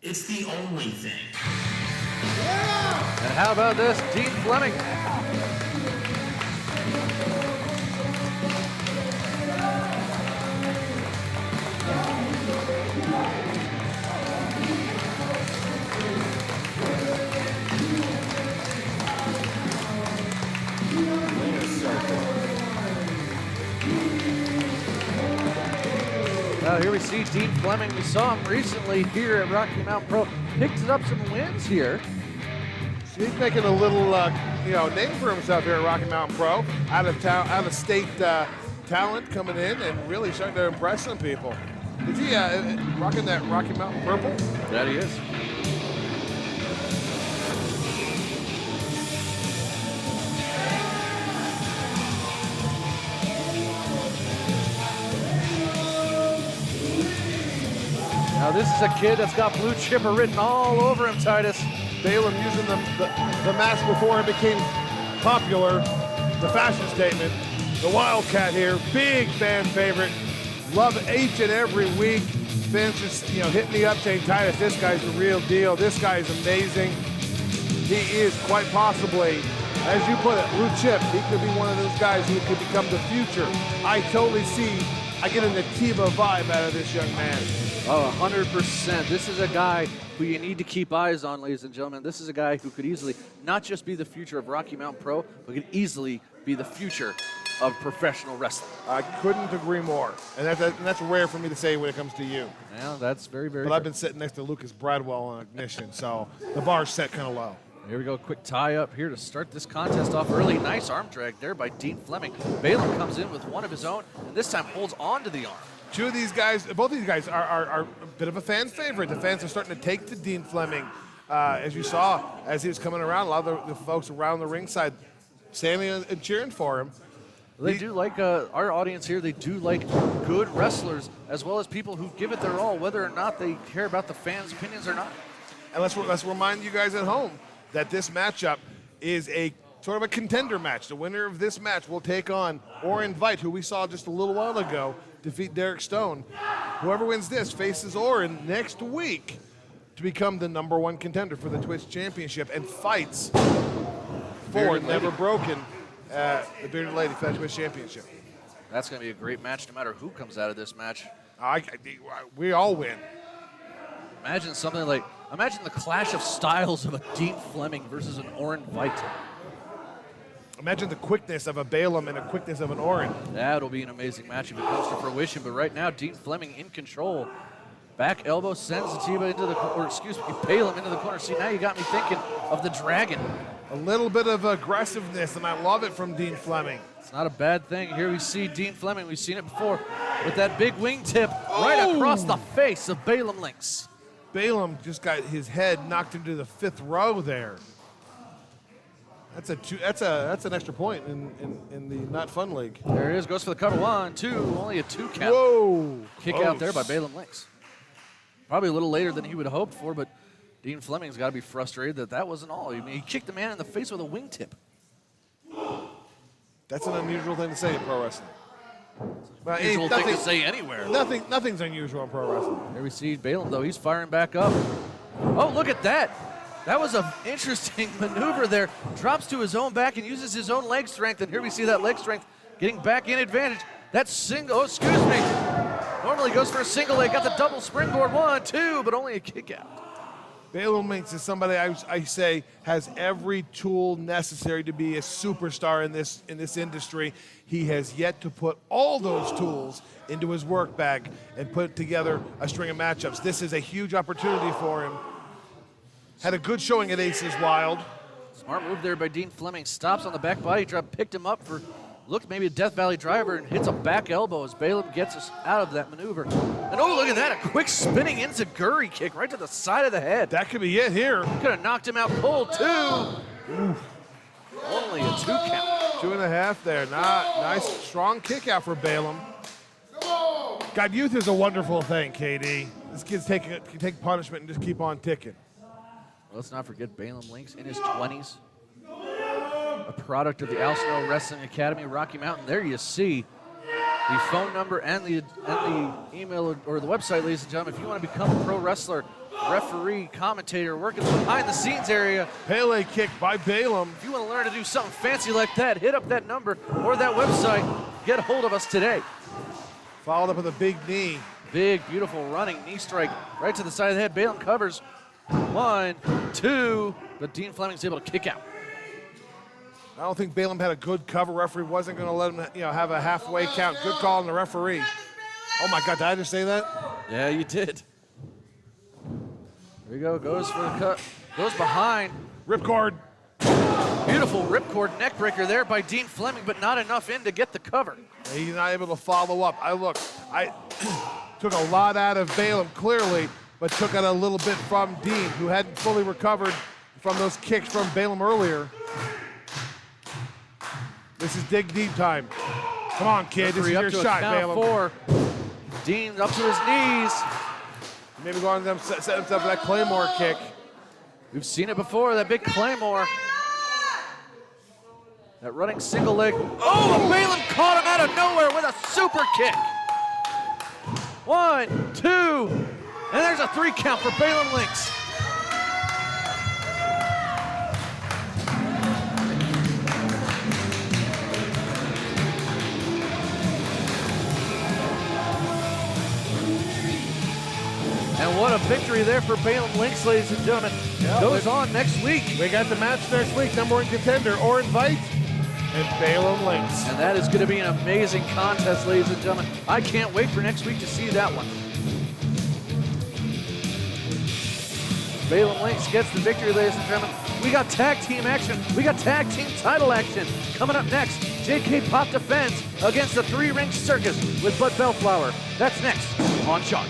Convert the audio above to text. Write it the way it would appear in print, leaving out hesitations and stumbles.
It's the only thing. And how about this, Dean Flemming? Here we see Dean Flemming. We saw him recently here at Rocky Mountain Pro. Picked up some wins here. He's making a little, name for himself here at Rocky Mountain Pro. Out of state talent coming in and really starting to impress some people. Is he rocking that Rocky Mountain purple? That he is. Now this is a kid that's got blue chipper written all over him, Titus. Baylum using the mask before it became popular. The fashion statement. The Wildcat here, big fan favorite. Love each and every week. Fans just hit me up saying, Titus, this guy's the real deal. This guy is amazing. He is quite possibly, as you put it, blue chip. He could be one of those guys who could become the future. I get an Nativa vibe out of this young man. Oh, 100%. This is a guy who you need to keep eyes on, ladies and gentlemen. This is a guy who could easily not just be the future of Rocky Mountain Pro, but could easily be the future of professional wrestling. I couldn't agree more. And that's rare for me to say when it comes to you. Yeah, that's very, very But rare. I've been sitting next to Lucas Bradwell on Ignition, so the bar's set kind of low. Here we go, quick tie up here to start this contest off early. Nice arm drag there by Dean Flemming. Baylum comes in with one of his own, and this time holds on to the arm. Both of these guys are a bit of a fan favorite. The fans are starting to take to Dean Flemming. As you saw, as he was coming around, a lot of the folks around the ringside standing and cheering for him. They do like, our audience here, they do like good wrestlers, as well as people who give it their all, whether or not they care about the fans' opinions or not. And let's remind you guys at home that this matchup is a sort of a contender match. The winner of this match will take on or invite, who we saw just a little while ago, defeat Derek Stone. Whoever wins this faces Orin next week to become the #1 contender for the Twitch Championship and fights for Never Broken, the Bearded Lady for that Twitch Championship. That's going to be a great match no matter who comes out of this match. We all win. Imagine the clash of styles of a Dean Flemming versus an Orin Veit. Imagine the quickness of a Baylum and the quickness of an Orin. That'll be an amazing match if it comes to fruition. But right now, Dean Flemming in control. Back elbow sends Nativa into the corner, Baylum into the corner. See, now you got me thinking of the Dragon. A little bit of aggressiveness, and I love it from Dean Flemming. It's not a bad thing. Here we see Dean Flemming. We've seen it before with that big wingtip right across the face of Baylum Lynx. Baylum just got his head knocked into the 5th row there. That's an extra point in the Not Fun League. There it is. Goes for the cover. 1, 2. Only a 2 count. Whoa! Kick out there by Baylum Lynx. Probably a little later than he would have hoped for, but Dean Flemming's got to be frustrated that wasn't all. I mean, he kicked the man in the face with a wingtip. That's an unusual thing to say in pro wrestling. Well, Unusual thing to say anywhere. Nothing's unusual in pro wrestling. There we see Baylum, though. He's firing back up. Oh, look at that. That was an interesting maneuver there. Drops to his own back and uses his own leg strength. And here we see that leg strength getting back in advantage. That single, normally goes for a single leg. Got the double springboard. 1, 2, but only a kick out. Baylum Lynx is somebody I say has every tool necessary to be a superstar in this industry. He has yet to put all those tools into his work bag and put together a string of matchups. This is a huge opportunity for him. Had a good showing at Aces Wild. Smart move there by Dean Flemming. Stops on the back body drop, picked him up for, looked maybe a Death Valley driver, and hits a back elbow as Baylum gets us out of that maneuver. And oh, look at that, a quick spinning enziguri kick right to the side of the head. That could be it here. Could have knocked him out cold, too. Oof. Only a 2 count. 2.5 there. Nice, strong kick out for Baylum. God, youth is a wonderful thing, KD. This kid's can take punishment and just keep on ticking. Let's not forget Baylum Lynx in his 20s. A product of the Al Snow Wrestling Academy, Rocky Mountain. There you see the phone number and the email or the website, ladies and gentlemen. If you want to become a pro wrestler, referee, commentator working behind the scenes area. Pele kick by Baylum. If you want to learn to do something fancy like that, hit up that number or that website. Get a hold of us today. Followed up with a big knee. Big, beautiful running knee strike right to the side of the head. Baylum covers. 1, 2, but Dean Flemming's able to kick out. I don't think Baylum had a good cover. Referee wasn't going to let him, have a halfway count. Good call on the referee. Oh my God, did I just say that? Yeah, you did. There we go, goes for the cut, goes behind. Ripcord. Beautiful ripcord neck breaker there by Dean Flemming, but not enough in to get the cover. He's not able to follow up. I took a lot out of Baylum, clearly, but took out a little bit from Dean, who hadn't fully recovered from those kicks from Baylum earlier. This is dig deep time. Come on, kid, this is your shot, Baylum. 4. Dean up to his knees. Maybe going to set himself for that Claymore kick. We've seen it before, that big Claymore. That running single leg. Oh, Baylum caught him out of nowhere with a super kick. 1, 2, and there's a 3 count for Baylum Lynx. And what a victory there for Baylum Lynx, ladies and gentlemen. Goes on next week. We got the match next week, #1 contender, or invite, and Baylum Lynx. And that is going to be an amazing contest, ladies and gentlemen. I can't wait for next week to see that one. Baylum Lynx gets the victory, ladies and gentlemen. We got tag team action. We got tag team title action. Coming up next, JK Pop defends against the 3-Ring Circus with Bud Bellflower. That's next on Shark.